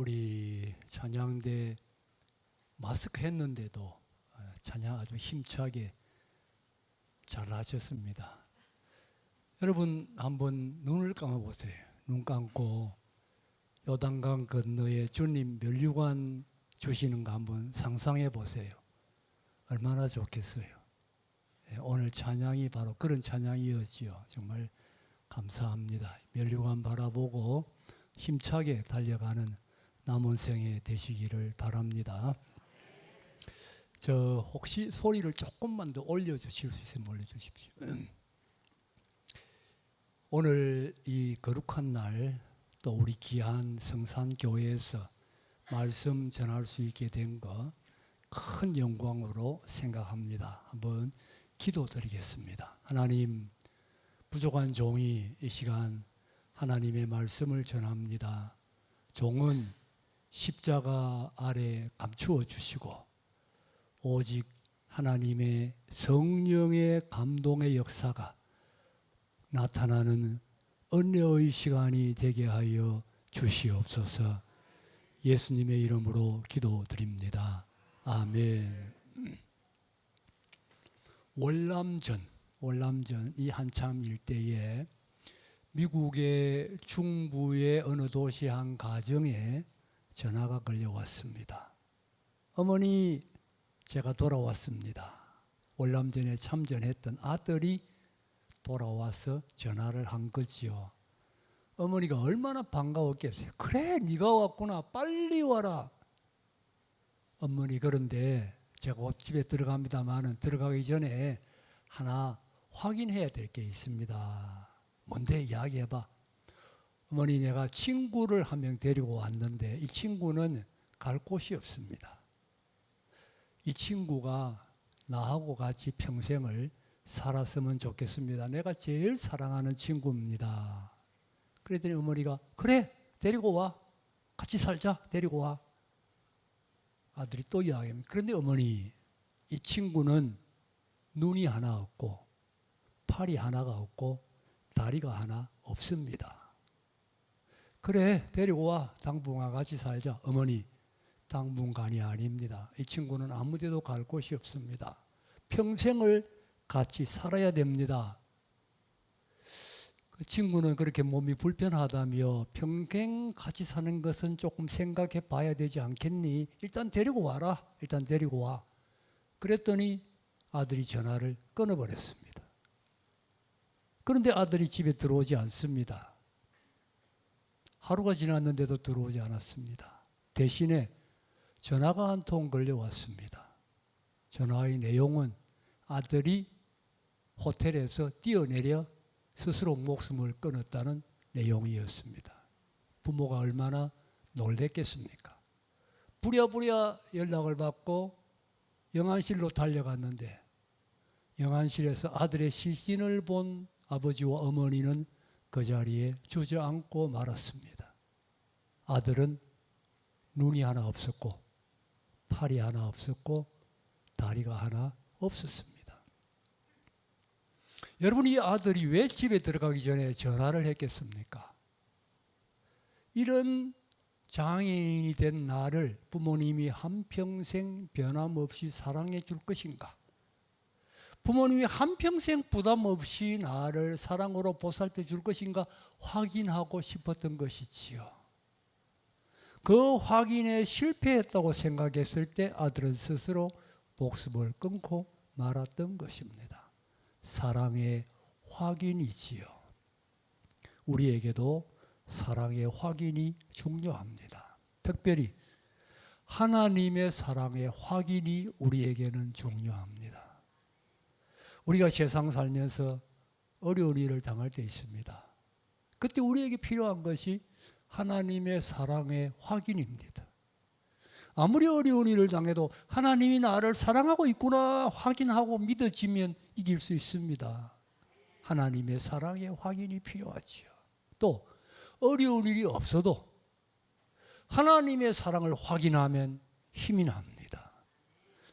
우리 찬양대 마스크 했는데도 찬양 아주 힘차게 잘 하셨습니다. 여러분 한번 눈을 감아보세요. 눈 감고 요단강 건너에 주님 면류관 주시는 거 한번 상상해 보세요. 얼마나 좋겠어요. 오늘 찬양이 바로 그런 찬양이었지요. 정말 감사합니다. 면류관 바라보고 힘차게 달려가는 남은 생애 되시기를 바랍니다. 저 혹시 소리를 조금만 더 올려주실 수 있으면 올려주십시오. 오늘 이 거룩한 날 또 우리 귀한 성산교회에서 말씀 전할 수 있게 된 거 큰 영광으로 생각합니다. 한번 기도드리겠습니다. 하나님, 부족한 종이 이 시간 하나님의 말씀을 전합니다. 종은 십자가 아래 감추어 주시고 오직 하나님의 성령의 감동의 역사가 나타나는 은혜의 시간이 되게 하여 주시옵소서. 예수님의 이름으로 기도드립니다. 아멘. 월남전이 한참 일대에 미국의 중부의 어느 도시 한 가정에 전화가 걸려왔습니다. 어머니, 제가 돌아왔습니다. 월남전에 참전했던 아들이 돌아와서 전화를 한 거지요. 어머니가 얼마나 반가웠겠어요. 그래, 네가 왔구나. 빨리 와라. 어머니, 그런데 제가 곧 집에 들어갑니다만 들어가기 전에 하나 확인해야 될 게 있습니다. 뭔데? 이야기해봐. 어머니, 내가 친구를 한 명 데리고 왔는데 이 친구는 갈 곳이 없습니다. 이 친구가 나하고 같이 평생을 살았으면 좋겠습니다. 내가 제일 사랑하는 친구입니다. 그랬더니 어머니가 그래, 데리고 와. 같이 살자. 데리고 와. 아들이 또 이야기합니다. 그런데 어머니, 이 친구는 눈이 하나 없고 팔이 하나가 없고 다리가 하나 없습니다. 그래, 데리고 와. 당분간 같이 살자. 어머니, 당분간이 아닙니다. 이 친구는 아무 데도 갈 곳이 없습니다. 평생을 같이 살아야 됩니다. 그 친구는 그렇게 몸이 불편하다며 평생 같이 사는 것은 조금 생각해 봐야 되지 않겠니? 일단 데리고 와라. 일단 데리고 와. 그랬더니 아들이 전화를 끊어버렸습니다. 그런데 아들이 집에 들어오지 않습니다. 하루가 지났는데도 들어오지 않았습니다. 대신에 전화가 한 통 걸려왔습니다. 전화의 내용은 아들이 호텔에서 뛰어내려 스스로 목숨을 끊었다는 내용이었습니다. 부모가 얼마나 놀랬겠습니까? 부랴부랴 연락을 받고 영안실로 달려갔는데 영안실에서 아들의 시신을 본 아버지와 어머니는 그 자리에 주저앉고 말았습니다. 아들은 눈이 하나 없었고 팔이 하나 없었고 다리가 하나 없었습니다. 여러분, 이 아들이 왜 집에 들어가기 전에 전화를 했겠습니까? 이런 장애인이 된 나를 부모님이 한평생 변함없이 사랑해 줄 것인가? 부모님이 한평생 부담 없이 나를 사랑으로 보살펴 줄 것인가 확인하고 싶었던 것이지요. 그 확인에 실패했다고 생각했을 때 아들은 스스로 목숨을 끊고 말았던 것입니다. 사랑의 확인이지요. 우리에게도 사랑의 확인이 중요합니다. 특별히 하나님의 사랑의 확인이 우리에게는 중요합니다. 우리가 세상 살면서 어려운 일을 당할 때 있습니다. 그때 우리에게 필요한 것이 하나님의 사랑의 확인입니다. 아무리 어려운 일을 당해도 하나님이 나를 사랑하고 있구나 확인하고 믿어지면 이길 수 있습니다. 하나님의 사랑의 확인이 필요하지요. 또 어려운 일이 없어도 하나님의 사랑을 확인하면 힘이 납니다.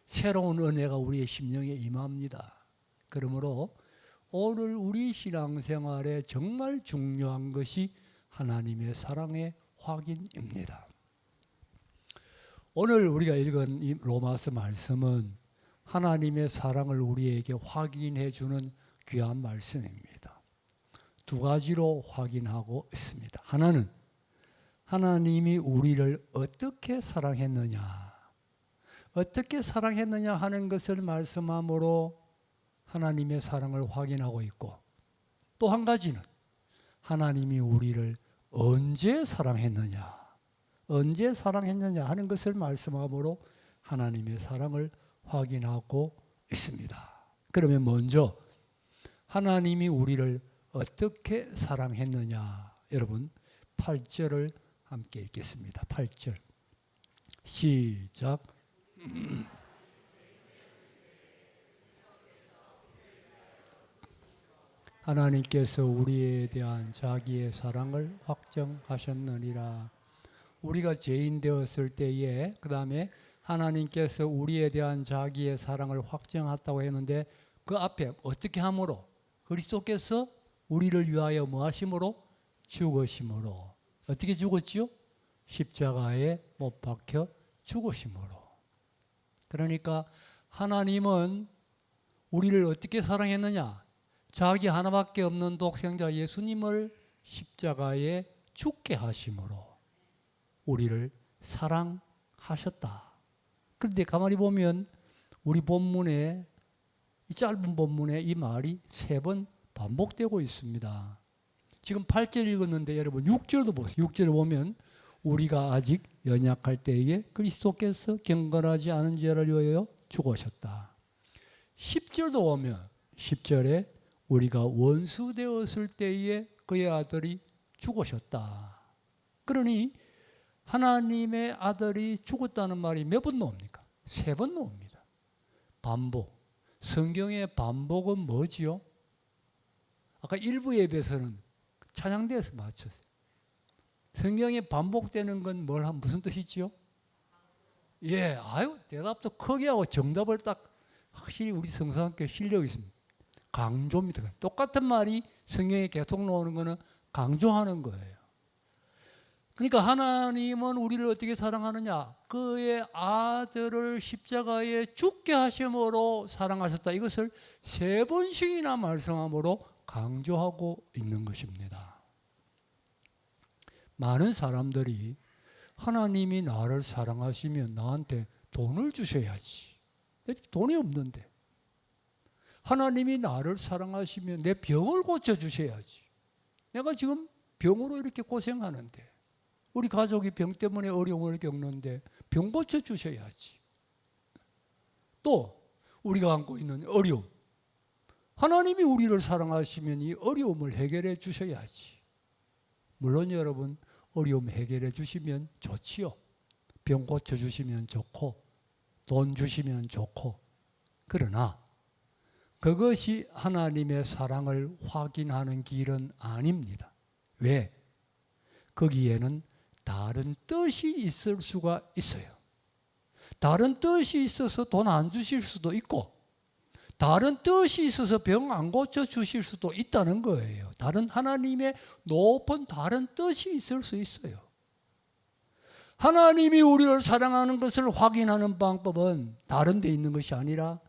새로운 은혜가 우리의 심령에 임합니다. 그러므로 오늘 우리 신앙생활에 정말 중요한 것이 하나님의 사랑의 확인입니다. 오늘 우리가 읽은 이 로마서 말씀은 하나님의 사랑을 우리에게 확인해 주는 귀한 말씀입니다. 두 가지로 확인하고 있습니다. 하나는 하나님이 우리를 어떻게 사랑했느냐, 어떻게 사랑했느냐 하는 것을 말씀함으로 하나님의 사랑을 확인하고 있고, 또 한 가지는 하나님이 우리를 언제 사랑했느냐, 언제 사랑했느냐 하는 것을 말씀함으로 하나님의 사랑을 확인하고 있습니다. 그러면 먼저 하나님이 우리를 어떻게 사랑했느냐, 여러분 8절을 함께 읽겠습니다. 8절 시작. 하나님께서 우리에 대한 자기의 사랑을 확정하셨느니라. 우리가 죄인 되었을 때에 그 다음에 하나님께서 우리에 대한 자기의 사랑을 확정했다고 했는데, 그 앞에 어떻게 함으로? 그리스도께서 우리를 위하여 뭐 하심으로? 죽으심으로. 어떻게 죽었지요? 십자가에 못 박혀 죽으심으로. 그러니까 하나님은 우리를 어떻게 사랑했느냐? 자기 하나밖에 없는 독생자 예수님을 십자가에 죽게 하심으로 우리를 사랑하셨다. 그런데 가만히 보면 우리 본문에, 이 짧은 본문에 이 말이 3번 반복되고 있습니다. 지금 8절 읽었는데 여러분 6절도 보세요. 6절에 보면 우리가 아직 연약할 때에 그리스도께서 경건하지 않은 죄를 위하여 죽으셨다. 10절도 보면 10절에 우리가 원수 되었을 때에 그의 아들이 죽으셨다. 그러니 하나님의 아들이 죽었다는 말이 몇 번 나옵니까? 3번 나옵니다. 반복. 성경의 반복은 뭐지요? 아까 일부 예배에서는 찬양대에서 맞췄어요. 성경에 반복되는 건 무슨 뜻이지요? 예, 아유, 대답도 크게 하고 정답을 딱 확실히 우리 성서학교 실력이 있습니다. 강조입니다. 똑같은 말이 성경에 계속 나오는 거는 강조하는 거예요. 그러니까 하나님은 우리를 어떻게 사랑하느냐? 그의 아들을 십자가에 죽게 하심으로 사랑하셨다. 이것을 3번씩이나 말씀함으로 강조하고 있는 것입니다. 많은 사람들이 하나님이 나를 사랑하시면 나한테 돈을 주셔야지. 돈이 없는데. 하나님이 나를 사랑하시면 내 병을 고쳐주셔야지. 내가 지금 병으로 이렇게 고생하는데, 우리 가족이 병 때문에 어려움을 겪는데 병 고쳐주셔야지. 또 우리가 안고 있는 어려움, 하나님이 우리를 사랑하시면 이 어려움을 해결해 주셔야지. 물론 여러분, 어려움 해결해 주시면 좋지요. 병 고쳐주시면 좋고 돈 주시면 좋고. 그러나 그것이 하나님의 사랑을 확인하는 길은 아닙니다. 왜? 거기에는 다른 뜻이 있을 수가 있어요. 다른 뜻이 있어서 돈 안 주실 수도 있고, 다른 뜻이 있어서 병 안 고쳐 주실 수도 있다는 거예요. 다른 하나님의 높은 다른 뜻이 있을 수 있어요. 하나님이 우리를 사랑하는 것을 확인하는 방법은 다른 데 있는 것이 아니라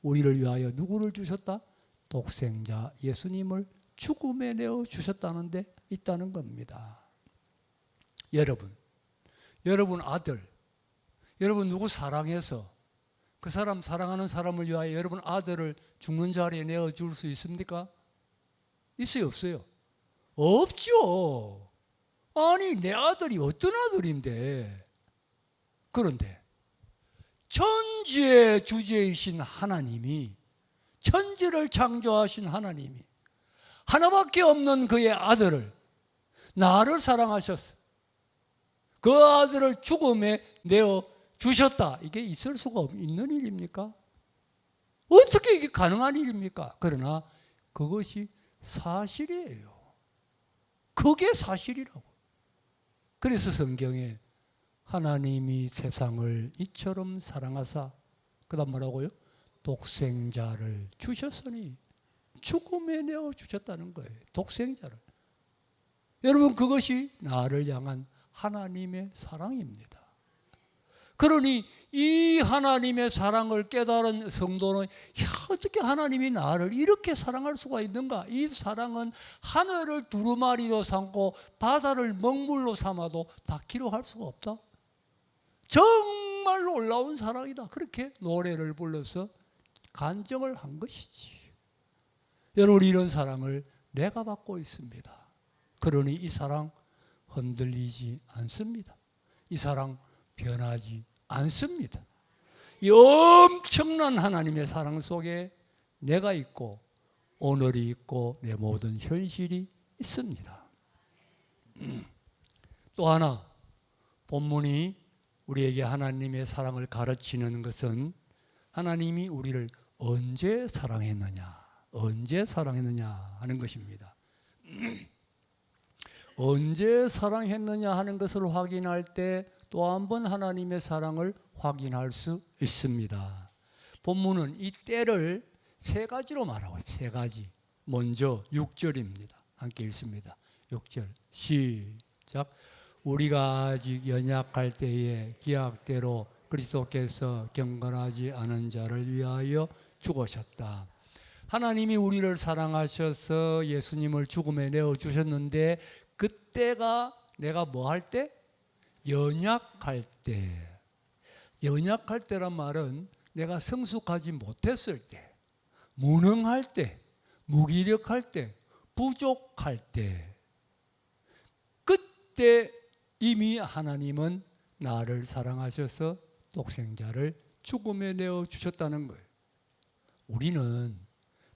우리를 위하여 누구를 주셨다? 독생자 예수님을 죽음에 내어 주셨다는 데 있다는 겁니다. 여러분 아들, 여러분 누구 사랑해서 그 사람 사랑하는 사람을 위하여 여러분 아들을 죽는 자리에 내어줄 수 있습니까? 있어요, 없어요? 없죠. 아니, 내 아들이 어떤 아들인데. 그런데 천지의 주제이신 하나님이, 천지를 창조하신 하나님이 하나밖에 없는 그의 아들을, 나를 사랑하셨어. 그 아들을 죽음에 내어 주셨다. 이게 있을 수가 있는 일입니까? 어떻게 이게 가능한 일입니까? 그러나 그것이 사실이에요. 그게 사실이라고. 그래서 성경에 하나님이 세상을 이처럼 사랑하사, 그 다음 뭐라고요? 독생자를 주셨으니 죽음에 내어 주셨다는 거예요. 독생자를. 여러분, 그것이 나를 향한 하나님의 사랑입니다. 그러니 이 하나님의 사랑을 깨달은 성도는 어떻게 하나님이 나를 이렇게 사랑할 수가 있는가? 이 사랑은 하늘을 두루마리로 삼고 바다를 먹물로 삼아도 다 기록할 수가 없다. 정말 놀라운 사랑이다. 그렇게 노래를 불러서 간증을 한 것이지. 여러분, 이런 사랑을 내가 받고 있습니다. 그러니 이 사랑 흔들리지 않습니다. 이 사랑 변하지 않습니다. 이 엄청난 하나님의 사랑 속에 내가 있고 오늘이 있고 내 모든 현실이 있습니다. 또 하나, 본문이 우리에게 하나님의 사랑을 가르치는 것은 하나님이 우리를 언제 사랑했느냐 하는 것입니다. 언제 사랑했느냐 하는 것을 확인할 때 또 한 번 하나님의 사랑을 확인할 수 있습니다. 본문은 이 때를 세 가지로 말하고 있어요. 세 가지. 먼저 6절입니다. 함께 읽습니다. 6절 시작. 우리가 아직 연약할 때에 기약대로 그리스도께서 경건하지 않은 자를 위하여 죽으셨다. 하나님이 우리를 사랑하셔서 예수님을 죽음에 내어주셨는데 그때가 내가 뭐 할 때? 연약할 때. 연약할 때란 말은 내가 성숙하지 못했을 때, 무능할 때, 무기력할 때, 부족할 때, 그때 이미 하나님은 나를 사랑하셔서 독생자를 죽음에 내어주셨다는 거예요. 우리는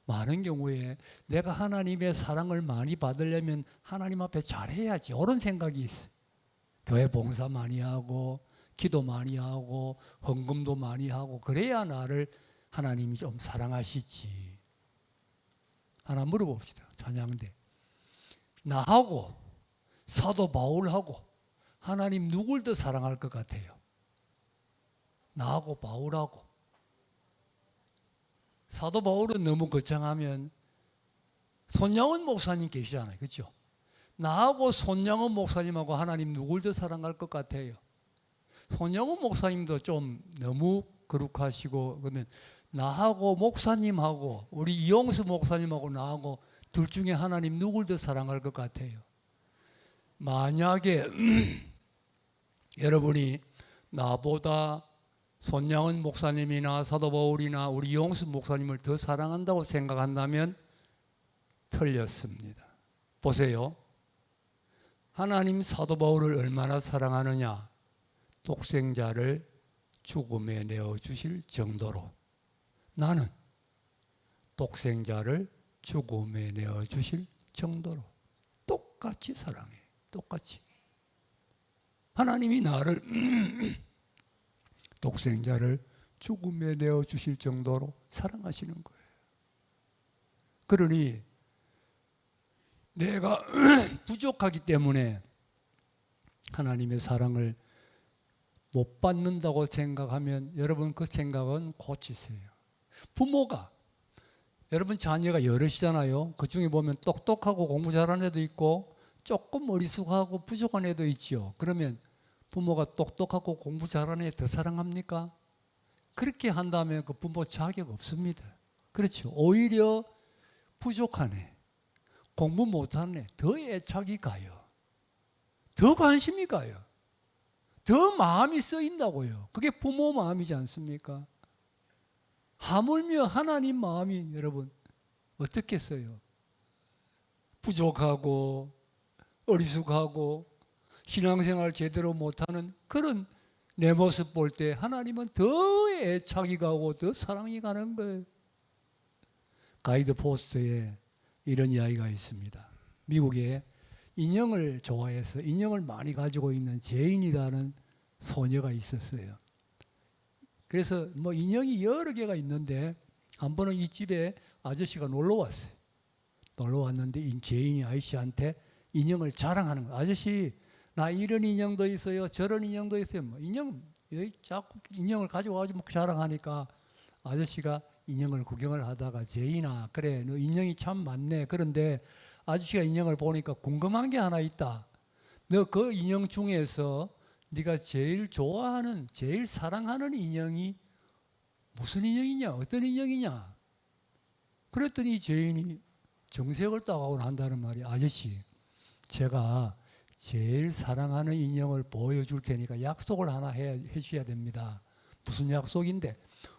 많은 경우에 내가 하나님의 사랑을 많이 받으려면 하나님 앞에 잘해야지 이런 생각이 있어요. 교회 봉사 많이 하고 기도 많이 하고 헌금도 많이 하고 그래야 나를 하나님이 좀 사랑하시지. 하나 물어봅시다. 찬양대. 나하고 사도 바울하고 하나님 누굴 더 사랑할 것 같아요? 나하고 바울하고. 사도 바울은 너무 거창하면 손양원 목사님 계시잖아요. 그렇죠? 나하고 손양원 목사님하고 하나님 누굴 더 사랑할 것 같아요? 손양원 목사님도 좀 너무 거룩하시고 그러면 나하고 목사님하고 우리 이용수 목사님하고 나하고 둘 중에 하나님 누굴 더 사랑할 것 같아요? 만약에 여러분이 나보다 손양은 목사님이나 사도 바울이나 우리 이용수 목사님을 더 사랑한다고 생각한다면 틀렸습니다. 보세요. 하나님 사도 바울을 얼마나 사랑하느냐? 독생자를 죽음에 내어주실 정도로. 나는 독생자를 죽음에 내어주실 정도로 똑같이 사랑해. 똑같이. 하나님이 나를 독생자를 죽음에 내어주실 정도로 사랑하시는 거예요. 그러니 내가 부족하기 때문에 하나님의 사랑을 못 받는다고 생각하면 여러분 그 생각은 고치세요. 부모가 여러분 자녀가 여럿이잖아요. 그 중에 보면 똑똑하고 공부 잘하는 애도 있고 조금 어리숙하고 부족한 애도 있지요. 그러면 부모가 똑똑하고 공부 잘하는 애 더 사랑합니까? 그렇게 한다면 그 부모 자격 없습니다. 그렇죠. 오히려 부족한 애, 공부 못하는 애 더 애착이 가요. 더 관심이 가요. 더 마음이 쓰인다고요. 그게 부모 마음이지 않습니까? 하물며 하나님 마음이 여러분 어떻겠어요? 부족하고 어리숙하고 신앙생활 제대로 못하는 그런 내 모습 볼 때 하나님은 더 애착이 가고 더 사랑이 가는 거예요. 가이드 포스트에 이런 이야기가 있습니다. 미국에 인형을 좋아해서 인형을 많이 가지고 있는 제인이라는 소녀가 있었어요. 그래서 뭐 인형이 여러 개가 있는데 한 번은 이 집에 아저씨가 놀러 왔어요. 놀러 왔는데 이 제인이 아저씨한테 인형을 자랑하는 거예요. 아저씨, 나 이런 인형도 있어요. 저런 인형도 있어요. 뭐 인형, 자꾸 인형을 가져와가지고 자랑하니까 아저씨가 인형을 구경을 하다가 제인아, 그래, 너 인형이 참 많네. 그런데 아저씨가 인형을 보니까 궁금한 게 하나 있다. 너 그 인형 중에서 네가 제일 좋아하는, 제일 사랑하는 인형이 무슨 인형이냐, 어떤 인형이냐. 그랬더니 죄인이 정색을 따가곤 한다는 말이, 아저씨, 제가 제일 사랑하는 인형을 보여줄 테니까 약속을 하나 해주셔야 됩니다. 무슨 약속인데?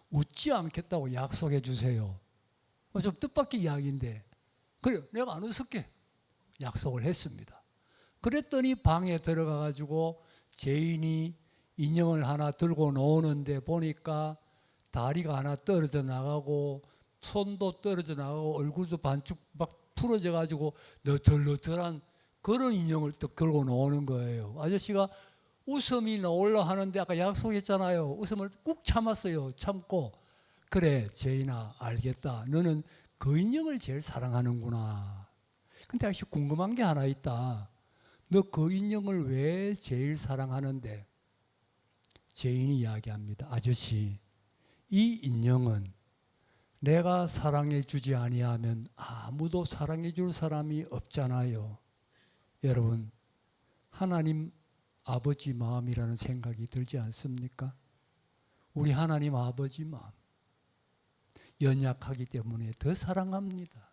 웃지 않겠다고 약속해 주세요. 좀 뜻밖의 이야기인데, 그래, 내가 안 웃을게. 약속을 했습니다. 그랬더니 방에 들어가 가지고 죄인이 인형을 하나 들고 노는데 보니까 다리가 하나 떨어져 나가고 손도 떨어져 나가고 얼굴도 반쪽 막 풀어져 가지고 너털너털한 그런 인형을 또 들고 노는 거예요. 아저씨가 웃음이 나올라 하는데 아까 약속했잖아요. 웃음을 꾹 참았어요. 참고, 그래 죄인아, 알겠다. 너는 그 인형을 제일 사랑하는구나. 근데 아저씨 궁금한 게 하나 있다. 너 그 인형을 왜 제일 사랑하는데? 죄인이 이야기합니다. 아저씨, 이 인형은 내가 사랑해 주지 아니하면 아무도 사랑해 줄 사람이 없잖아요. 여러분, 하나님 아버지 마음이라는 생각이 들지 않습니까? 우리 하나님 아버지 마음, 연약하기 때문에 더 사랑합니다.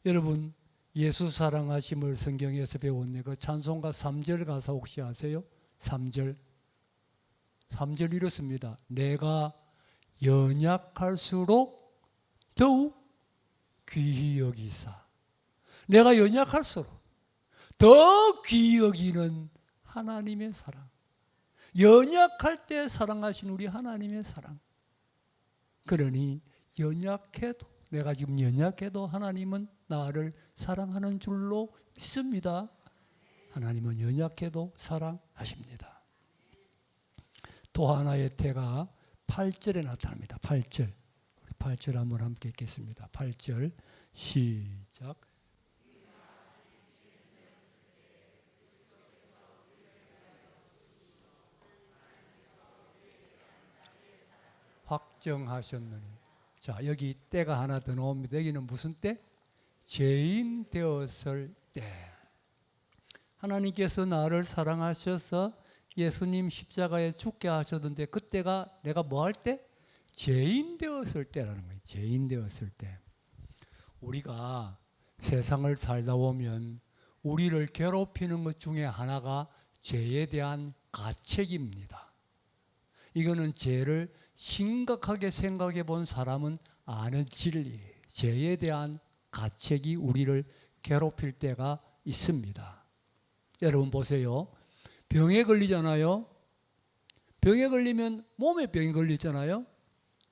여러분, 예수 사랑하심을 성경에서 배웠네. 그 찬송가 3절 가사 혹시 아세요? 3절 이렇습니다. 내가 연약할수록 더욱 귀히 여기사. 내가 연약할수록 더 귀히 여기는 하나님의 사랑. 연약할 때 사랑하신 우리 하나님의 사랑. 그러니 연약해도, 내가 지금 연약해도 하나님은 나를 사랑하는 줄로 믿습니다. 하나님은 연약해도 사랑하십니다. 또 하나의 태가 8절에 나타납니다. 8절. 우리 8절 한번 함께 읽겠습니다. 8절 시작. 확정하셨느니. 자, 여기 때가 하나 더 나옵니다. 여기는 무슨 때? 죄인 되었을 때. 하나님께서 나를 사랑하셔서 예수님 십자가에 죽게 하셨는데, 그때가 내가 뭐 할 때? 죄인 되었을 때라는 거예요. 죄인 되었을 때. 우리가 세상을 살다 보면 우리를 괴롭히는 것 중에 하나가 죄에 대한 가책입니다. 이거는 죄를 심각하게 생각해 본 사람은 아는 진리, 죄에 대한 가책이 우리를 괴롭힐 때가 있습니다. 여러분 보세요. 병에 걸리잖아요. 병에 걸리면 몸에 병이 걸리잖아요.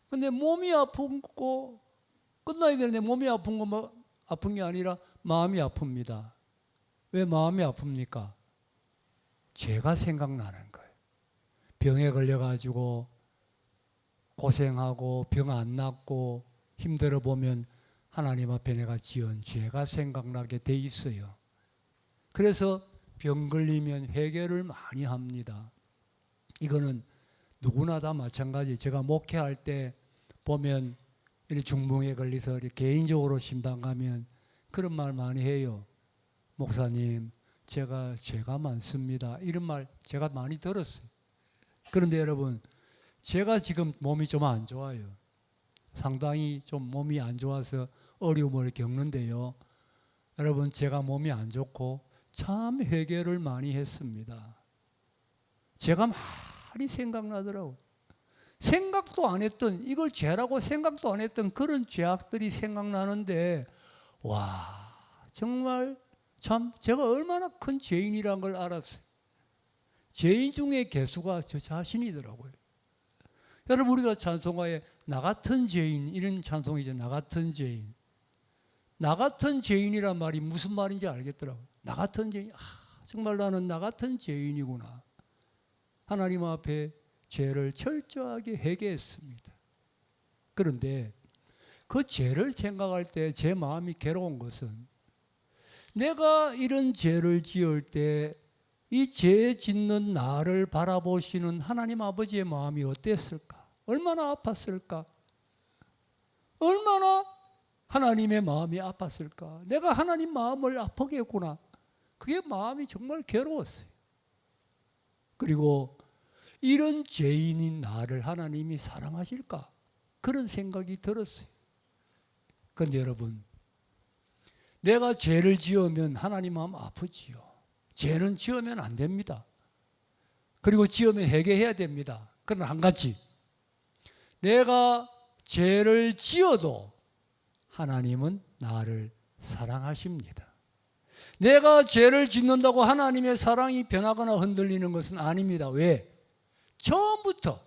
근데 몸이 아픈 거 끝나야 되는데 몸이 아픈 거 아픈 게 아니라 마음이 아픕니다. 왜 마음이 아픕니까? 죄가 생각나는 거예요. 병에 걸려가지고 고생하고 병 안 낫고 힘들어 보면 하나님 앞에 내가 지은 죄가 생각나게 돼 있어요. 그래서 병 걸리면 회개를 많이 합니다. 이거는 누구나 다 마찬가지. 제가 목회할 때 보면 중풍에 걸려서 개인적으로 신방 가면 그런 말 많이 해요. 목사님, 제가 죄가 많습니다. 이런 말 제가 많이 들었어요. 그런데 여러분, 제가 지금 몸이 좀 안 좋아요. 상당히 좀 몸이 안 좋아서 어려움을 겪는데요. 여러분, 제가 몸이 안 좋고 참 회개를 많이 했습니다. 제가 많이 생각나더라고요. 생각도 안 했던, 이걸 죄라고 생각도 안 했던 그런 죄악들이 생각나는데, 와, 정말 참 제가 얼마나 큰 죄인이란 걸 알았어요. 죄인 중에 개수가 저 자신이더라고요. 여러분, 우리가 찬송가에 나 같은 죄인, 이런 찬송이죠. 나 같은 죄인. 나 같은 죄인이란 말이 무슨 말인지 알겠더라고요. 나 같은 죄인, 정말 나는 나 같은 죄인이구나. 하나님 앞에 죄를 철저하게 회개했습니다. 그런데 그 죄를 생각할 때 제 마음이 괴로운 것은, 내가 이런 죄를 지을 때 이 죄 짓는 나를 바라보시는 하나님 아버지의 마음이 어땠을까? 얼마나 아팠을까? 얼마나 하나님의 마음이 아팠을까? 내가 하나님 마음을 아프게 했구나. 그게 마음이 정말 괴로웠어요. 그리고 이런 죄인인 나를 하나님이 사랑하실까? 그런 생각이 들었어요. 그런데 여러분, 내가 죄를 지으면 하나님 마음 아프지요. 죄는 지으면 안 됩니다. 그리고 지으면 회개해야 됩니다. 그러나 한 가지, 내가 죄를 지어도 하나님은 나를 사랑하십니다. 내가 죄를 짓는다고 하나님의 사랑이 변하거나 흔들리는 것은 아닙니다. 왜? 처음부터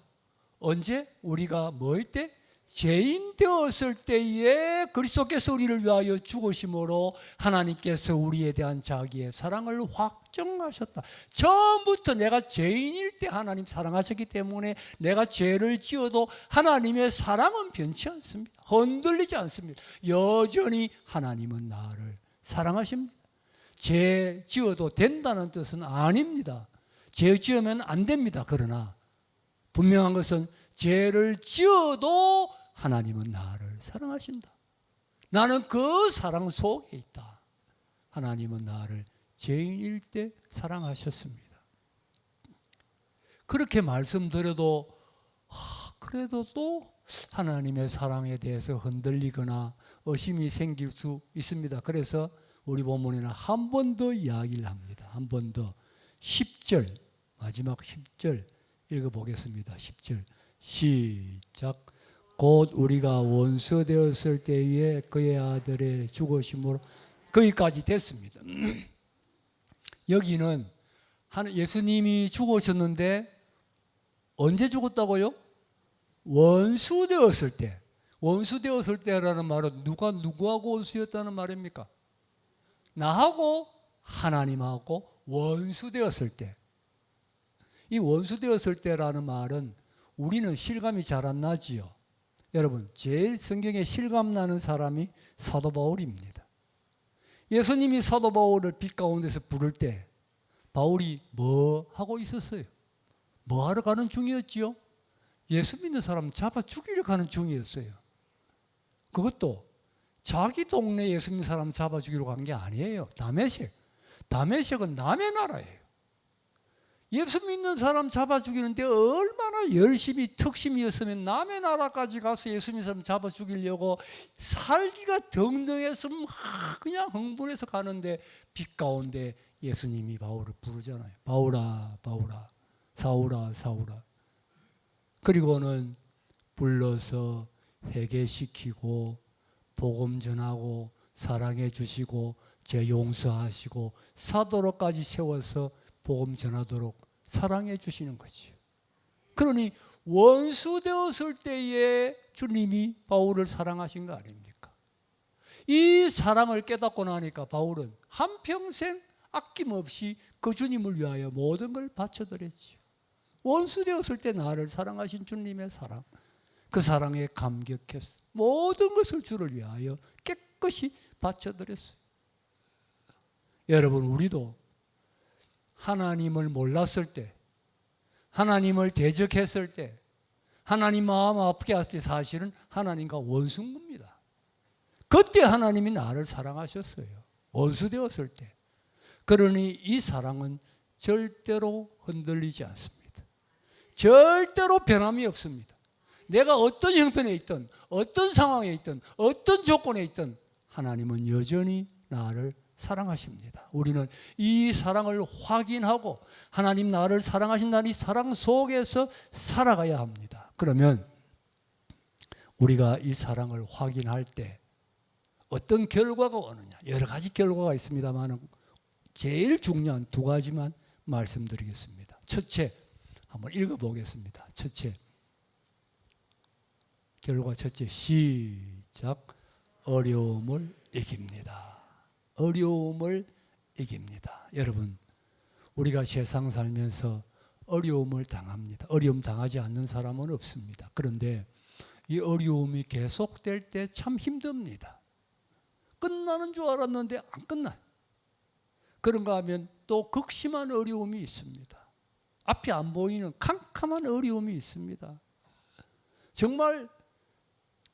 언제 우리가 뭐일 때? 죄인 되었을 때에 그리스도께서 우리를 위하여 죽으심으로 하나님께서 우리에 대한 자기의 사랑을 확정하셨다. 처음부터 내가 죄인일 때 하나님 사랑하셨기 때문에 내가 죄를 지어도 하나님의 사랑은 변치 않습니다. 흔들리지 않습니다. 여전히 하나님은 나를 사랑하십니다. 죄 지어도 된다는 뜻은 아닙니다. 죄 지으면 안 됩니다. 그러나 분명한 것은 죄를 지어도 하나님은 나를 사랑하신다. 나는 그 사랑 속에 있다. 하나님은 나를 죄인일 때 사랑하셨습니다. 그렇게 말씀드려도 그래도 또 하나님의 사랑에 대해서 흔들리거나 의심이 생길 수 있습니다. 그래서 우리 본문에는 한 번 더 이야기를 합니다. 한 번 더 10절, 마지막 10절 읽어보겠습니다. 10절 시작. 곧 우리가 원수 되었을 때에 그의 아들의 죽으심으로 거기까지 됐습니다. 여기는 예수님이 죽으셨는데 언제 죽었다고요? 원수 되었을 때. 원수 되었을 때라는 말은 누구하고 원수였다는 말입니까? 나하고 하나님하고 원수 되었을 때. 이 원수 되었을 때라는 말은 우리는 실감이 잘 안 나지요. 여러분, 제일 성경에 실감 나는 사람이 사도 바울입니다. 예수님이 사도 바울을 빛 가운데서 부를 때 바울이 뭐 하고 있었어요? 뭐 하러 가는 중이었지요? 예수 믿는 사람 잡아 죽이려 가는 중이었어요. 그것도 자기 동네 예수 믿는 사람 잡아 죽이러 간 게 아니에요. 다메섹은 남의 나라예요. 예수 믿는 사람 잡아 죽이는데 얼마나 열심히 특심이었으면 남의 나라까지 가서 예수 믿는 사람 잡아 죽이려고 살기가 덩덩해서 그냥 흥분해서 가는데 빛 가운데 예수님이 바울을 부르잖아요. 바울아, 바울아, 사울아, 사울아. 그리고는 불러서 회개시키고 복음 전하고 사랑해 주시고 죄 용서하시고 사도로까지 세워서 복음 전하도록 사랑해 주시는 거지. 그러니 원수 되었을 때에 주님이 바울을 사랑하신 거 아닙니까? 이 사랑을 깨닫고 나니까 바울은 한평생 아낌없이 그 주님을 위하여 모든 걸 바쳐드렸죠. 원수 되었을 때 나를 사랑하신 주님의 사랑, 그 사랑에 감격했어. 모든 것을 주를 위하여 깨끗이 바쳐드렸어요. 여러분, 우리도 하나님을 몰랐을 때, 하나님을 대적했을 때, 하나님 마음 아프게 했을 때 사실은 하나님과 원수인 겁니다. 그때 하나님이 나를 사랑하셨어요. 원수 되었을 때. 그러니 이 사랑은 절대로 흔들리지 않습니다. 절대로 변함이 없습니다. 내가 어떤 형편에 있든, 어떤 상황에 있든, 어떤 조건에 있든 하나님은 여전히 나를 사랑하십니다. 우리는 이 사랑을 확인하고 하나님 나를 사랑하신다는 이 사랑 속에서 살아가야 합니다. 그러면 우리가 이 사랑을 확인할 때 어떤 결과가 오느냐? 여러 가지 결과가 있습니다만 제일 중요한 두 가지만 말씀드리겠습니다. 첫째, 한번 읽어보겠습니다. 첫째, 결과 첫째, 시작. 어려움을 이깁니다. 어려움을 이깁니다. 여러분, 우리가 세상 살면서 어려움을 당합니다. 어려움 당하지 않는 사람은 없습니다. 그런데 이 어려움이 계속될 때 참 힘듭니다. 끝나는 줄 알았는데 안 끝나요. 그런가 하면 또 극심한 어려움이 있습니다. 앞이 안 보이는 캄캄한 어려움이 있습니다. 정말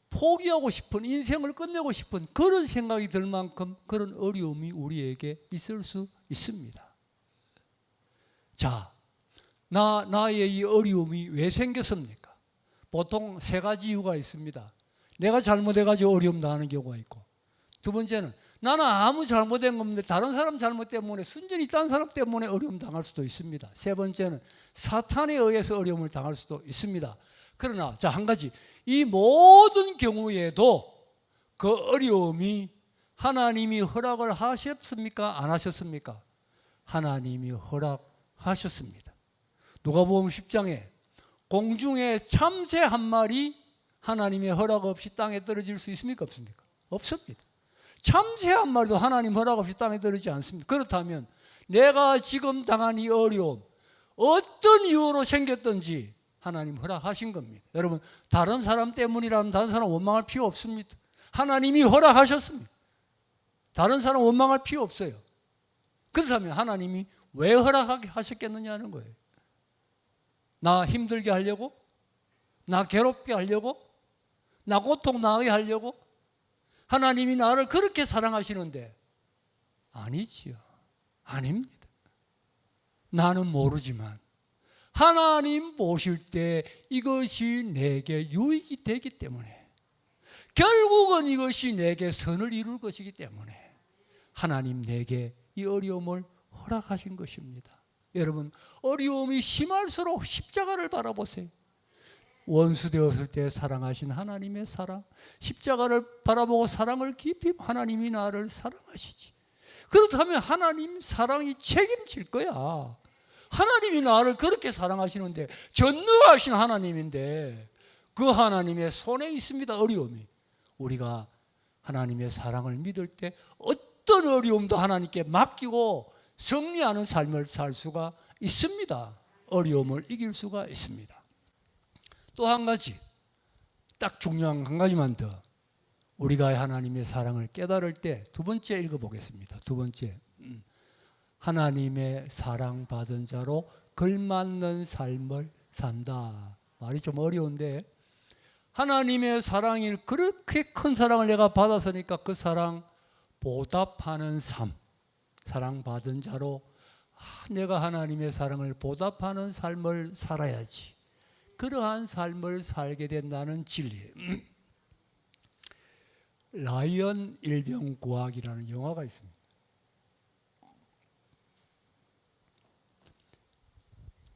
포기하고 싶은, 인생을 끝내고 싶은 그런 생각이 들 만큼 그런 어려움이 우리에게 있을 수 있습니다. 자, 나의 이 어려움이 왜 생겼습니까? 보통 세 가지 이유가 있습니다. 내가 잘못해가지고 어려움 당하는 경우가 있고, 두 번째는 나는 아무 잘못된 거 없는데 다른 사람 잘못 때문에, 순전히 딴 사람 때문에 어려움 당할 수도 있습니다. 세 번째는 사탄에 의해서 어려움을 당할 수도 있습니다. 그러나 자, 한 가지, 이 모든 경우에도 그 어려움이 하나님이 허락을 하셨습니까? 안 하셨습니까? 하나님이 허락하셨습니다. 누가복음 10장에 공중에 참새 한 마리 하나님의 허락 없이 땅에 떨어질 수 있습니까? 없습니까? 없습니다. 참새 한 마리도 하나님 허락 없이 땅에 떨어지지 않습니다. 그렇다면 내가 지금 당한 이 어려움, 어떤 이유로 생겼든지 하나님 허락하신 겁니다. 여러분, 다른 사람 때문이라면 다른 사람 원망할 필요 없습니다. 하나님이 허락하셨습니다. 다른 사람 원망할 필요 없어요. 그렇다면 하나님이 왜 허락하게 하셨겠느냐는 거예요. 나 힘들게 하려고? 나 괴롭게 하려고? 나 고통 나게 하려고? 하나님이 나를 그렇게 사랑하시는데 아니지요. 아닙니다. 나는 모르지만 하나님 보실 때 이것이 내게 유익이 되기 때문에, 결국은 이것이 내게 선을 이룰 것이기 때문에 하나님 내게 이 어려움을 허락하신 것입니다. 여러분, 어려움이 심할수록 십자가를 바라보세요. 원수 되었을 때 사랑하신 하나님의 사랑, 십자가를 바라보고 사랑을 깊이, 하나님이 나를 사랑하시지. 그렇다면 하나님 사랑이 책임질 거야. 하나님이 나를 그렇게 사랑하시는데, 전능하신 하나님인데 그 하나님의 손에 있습니다, 어려움이. 우리가 하나님의 사랑을 믿을 때 어떤 어려움도 하나님께 맡기고 승리하는 삶을 살 수가 있습니다. 어려움을 이길 수가 있습니다. 또 한 가지, 딱 중요한 한 가지만 더, 우리가 하나님의 사랑을 깨달을 때 두 번째 읽어보겠습니다. 두 번째, 하나님의 사랑받은 자로 걸맞는 삶을 산다. 말이 좀 어려운데, 하나님의 사랑이 그렇게 큰 사랑을 내가 받았으니까 그 사랑 보답하는 삶, 사랑받은 자로 내가 하나님의 사랑을 보답하는 삶을 살아야지. 그러한 삶을 살게 된다는 진리. 라이언 일병구학이라는 영화가 있습니다.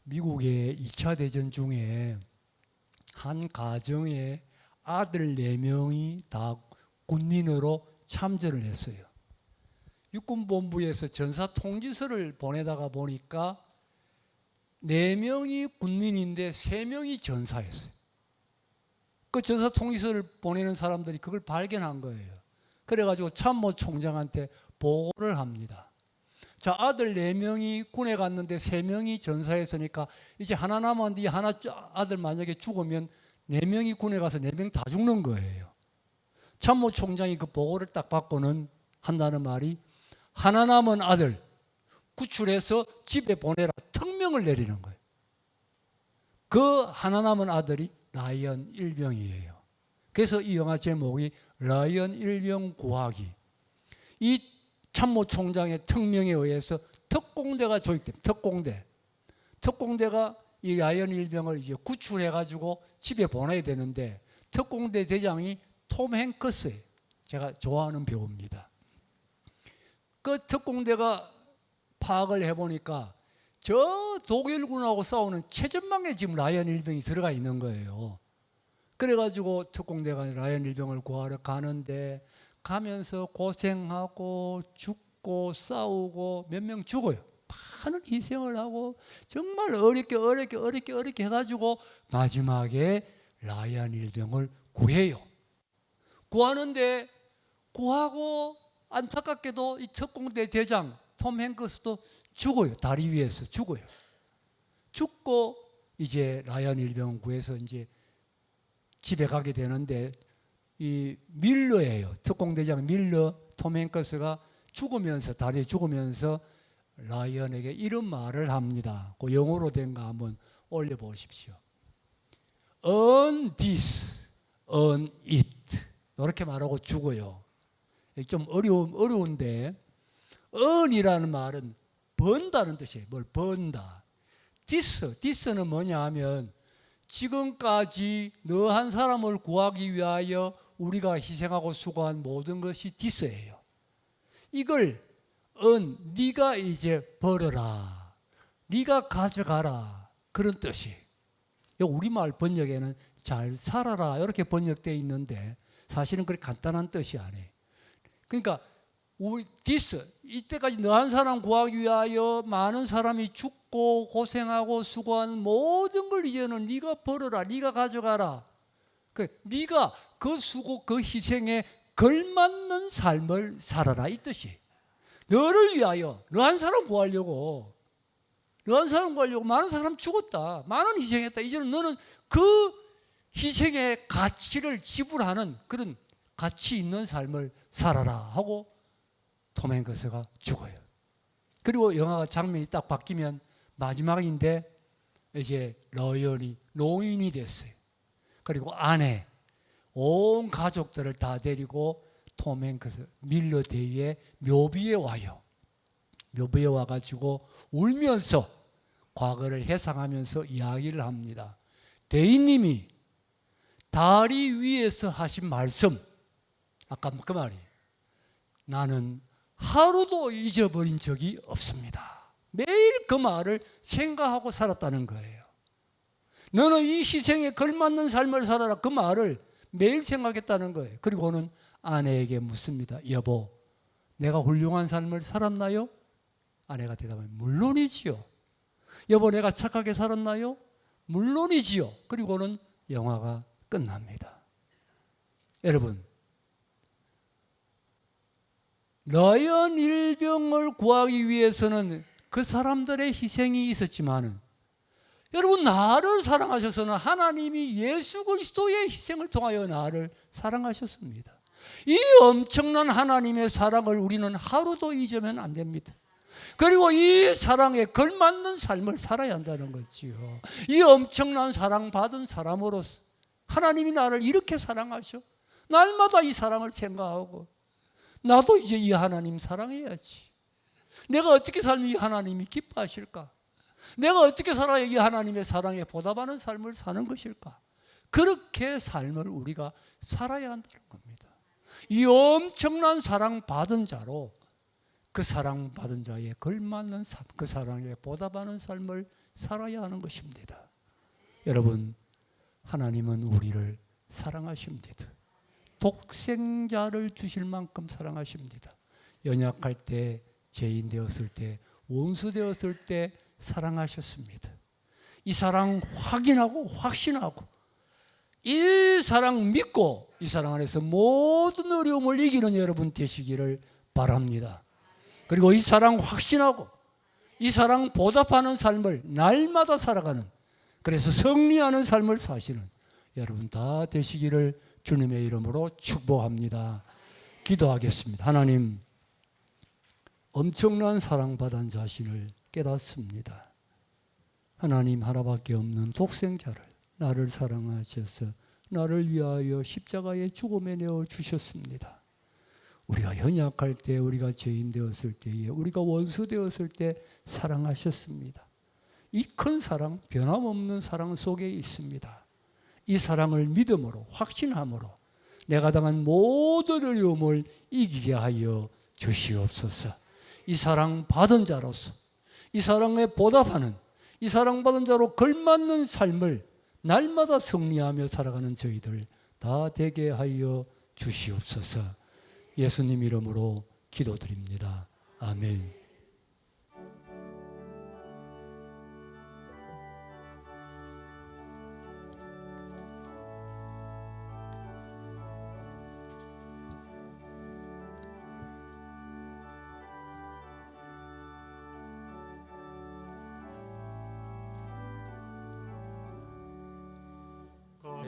미국의 2차 대전 중에 한 가정의 아들 4명이 다 군인으로 참전을 했어요. 육군본부에서 전사통지서를 보내다가 보니까 4명이 군인인데 3명이 전사였어요. 그 전사통지서를 보내는 사람들이 그걸 발견한 거예요. 그래가지고 참모총장한테 보고를 합니다. 자, 아들 4명이 군에 갔는데 3명이 전사했으니까 이제 하나 남았는데, 하나 아들 만약에 죽으면 4명이 군에 가서 4명 다 죽는 거예요. 참모총장이 그 보고를 딱 받고는 한다는 말이, 하나 남은 아들 구출해서 집에 보내라, 특명을 내리는 거예요. 그 하나 남은 아들이 라이언 일병이에요. 그래서 이 영화 제목이 라이언 일병 구하기. 이 참모총장의 특명에 의해서 특공대가 조직됩니다. 특공대가 이 라이언 일병을 이제 구출해가지고 집에 보내야 되는데, 특공대 대장이 톰 행크스예요. 제가 좋아하는 배우입니다. 그 특공대가 파악을 해보니까 저 독일군하고 싸우는 최전방에 지금 라이언 일병이 들어가 있는 거예요. 그래가지고 특공대가 라이언 일병을 구하러 가는데, 가면서 고생하고 죽고 싸우고 몇 명 죽어요. 많은 희생을 하고 정말 어렵게 해가지고 마지막에 라이언 일병을 구해요. 구하는데, 구하고 안타깝게도 이 특공대 대장 톰 행크스도 죽어요. 다리 위에서 죽어요. 죽고 이제 라이언 일병 구해서 이제 집에 가게 되는데, 이 밀러예요. 특공대장 밀러, 톰 행크스가 죽으면서, 다리에 죽으면서 라이언에게 이런 말을 합니다. 그 영어로 된 거 한번 올려보십시오. Earn this, earn it. 이렇게 말하고 죽어요. 좀 어려운데, earn이라는 말은 번다는 뜻이에요. 뭘 번다. 디스는 뭐냐 하면 지금까지 너 한 사람을 구하기 위하여 우리가 희생하고 수고한 모든 것이 디스예요. 이걸 네가 이제 벌어라, 네가 가져가라, 그런 뜻이. 우리말 번역에는 잘 살아라 이렇게 번역되어 있는데 사실은 그렇게 간단한 뜻이 아니에요. 그러니까 우리 디스, 이때까지 너 한 사람 구하기 위하여 많은 사람이 죽고 고생하고 수고한 모든 걸 이제는 네가 벌어라, 네가 가져가라. 네가 그 수고 그 희생에 걸맞는 삶을 살아라, 이 뜻이. 너를 위하여 너 한 사람 구하려고 많은 사람 죽었다, 많은 희생했다. 이제는 너는 그 희생의 가치를 지불하는 그런 가치 있는 삶을 살아라 하고 톰 행크스가 죽어요. 그리고 영화가 장면이 딱 바뀌면 마지막인데 이제 러연이 노인이 됐어요. 그리고 아내, 온 가족들을 다 데리고 톰 행크스 밀러데이의 묘비에 와요. 묘비에 와가지고 울면서 과거를 회상하면서 이야기를 합니다. 대인님이 다리 위에서 하신 말씀, 아까 그 말이에요. 나는 하루도 잊어버린 적이 없습니다. 매일 그 말을 생각하고 살았다는 거예요. 너는 이 희생에 걸맞는 삶을 살아라, 그 말을 매일 생각했다는 거예요. 그리고는 아내에게 묻습니다. 여보, 내가 훌륭한 삶을 살았나요? 아내가 대답합니다. 물론이지요. 여보, 내가 착하게 살았나요? 물론이지요. 그리고는 영화가 끝납니다. 여러분, 러연 일병을 구하기 위해서는 그 사람들의 희생이 있었지만, 여러분, 나를 사랑하셔서는 하나님이 예수 그리스도의 희생을 통하여 나를 사랑하셨습니다. 이 엄청난 하나님의 사랑을 우리는 하루도 잊으면 안 됩니다. 그리고 이 사랑에 걸맞는 삶을 살아야 한다는 거지요. 이 엄청난 사랑받은 사람으로서 하나님이 나를 이렇게 사랑하셔. 날마다 이 사랑을 생각하고 나도 이제 이 하나님 사랑해야지. 내가 어떻게 살면 이 하나님이 기뻐하실까? 내가 어떻게 살아야 이 하나님의 사랑에 보답하는 삶을 사는 것일까? 그렇게 삶을 우리가 살아야 한다는 겁니다. 이 엄청난 사랑받은 자로 그 사랑받은 자에 걸맞는 삶, 그 사랑에 보답하는 삶을 살아야 하는 것입니다. 여러분, 하나님은 우리를 사랑하십니다. 독생자를 주실 만큼 사랑하십니다. 연약할 때, 죄인 되었을 때, 원수 되었을 때 사랑하셨습니다. 이 사랑 확인하고 확신하고 이 사랑 믿고 이 사랑 안에서 모든 어려움을 이기는 여러분 되시기를 바랍니다. 그리고 이 사랑 확신하고 이 사랑 보답하는 삶을 날마다 살아가는, 그래서 승리하는 삶을 사시는 여러분 다 되시기를 주님의 이름으로 축복합니다. 기도하겠습니다. 하나님, 엄청난 사랑받은 자신을 깨닫습니다. 하나님, 하나밖에 없는 독생자를 나를 사랑하셔서 나를 위하여 십자가의 죽음에 내어 주셨습니다. 우리가 연약할 때, 우리가 죄인 되었을 때에, 우리가 원수 되었을 때 사랑하셨습니다. 이 큰 사랑, 변함없는 사랑 속에 있습니다. 이 사랑을 믿음으로, 확신함으로 내가 당한 모든 어려움을 이기게 하여 주시옵소서. 이 사랑 받은 자로서, 이 사랑에 보답하는, 이 사랑받은 자로 걸맞는 삶을 날마다 승리하며 살아가는 저희들 다 되게 하여 주시옵소서. 예수님 이름으로 기도드립니다. 아멘.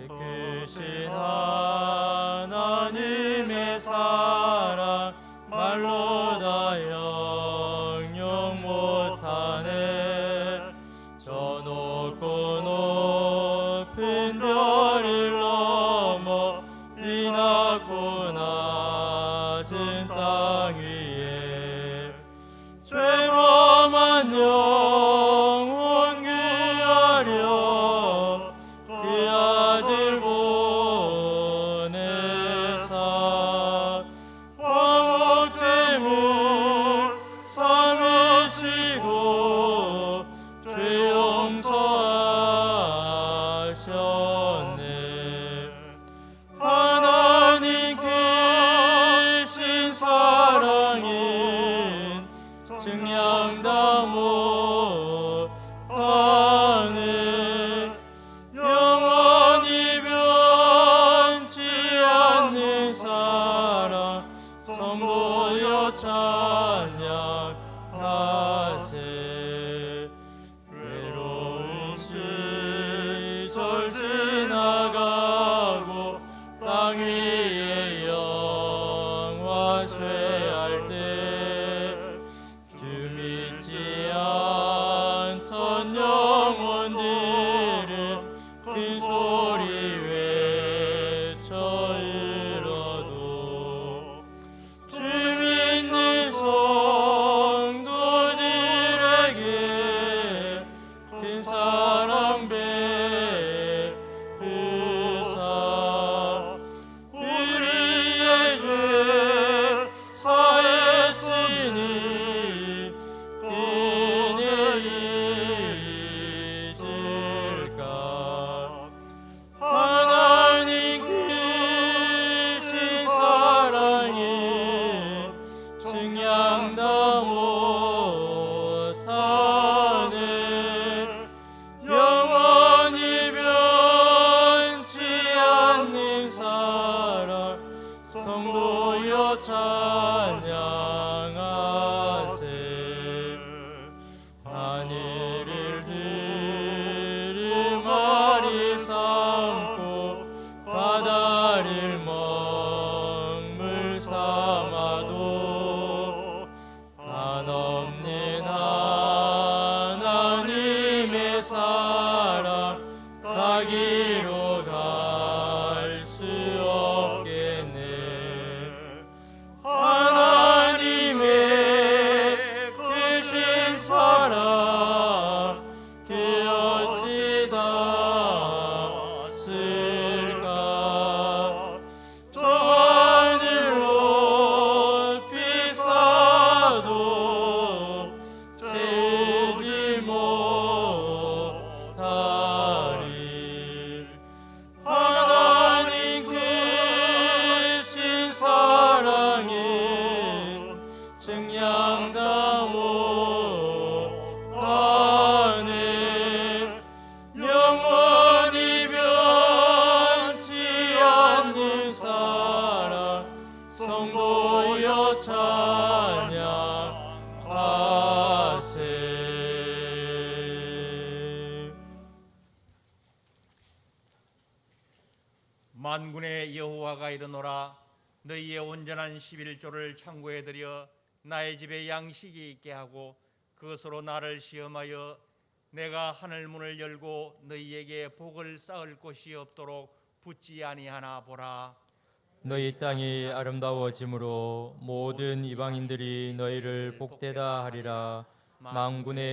크신 하나님의 사랑 말로 다 영영 못하네. 저 높고 높은 별을 넘어 이 낮고 낮은 땅 위에 죄범한 영혼 사랑인 증량다 못하네. 영원히 변치 않는 사랑 성도여 찬양하세. 외로운 시절 지나가고 땅 위에 영화 쇠할 때 주 믿지 않던 영혼들은 큰 소리 외쳐 울어도 주 믿는 성도들에게 큰 사랑 베푸사 우리의 죄 사했으니 그네 잊을까. 하나님 크신 사랑이 증량다 못하네. 영원히 변치 않는 사랑 성도여 찬양하세. 하늘을 두루마리 삼고 바다를 먹물 삼아도 한없는 하나님의 사랑 가기로 갈 수 없겠네. 하나님의 크신 사랑 그 어찌 닿았을까. 저 하늘 높이 쌓아도 채우지 못하리. 하나님 크신 사랑이 증량다 못하네. 영원히 변치 않는 사랑 성도여 찬양하세. 만군의 여호와가 이르노라. 너희의 온전한 11조를 창고에 들여 나의 집에 양식이 있게 하고 그것으로 나를 시험하여 내가 하늘 문을 열고 너희에게 복을 쌓을 곳이 없도록 붙지 아니하나 보라. 너희 땅이 아름다워짐으로 모든 이방인들이 너희를 복되다 하리라. 만군의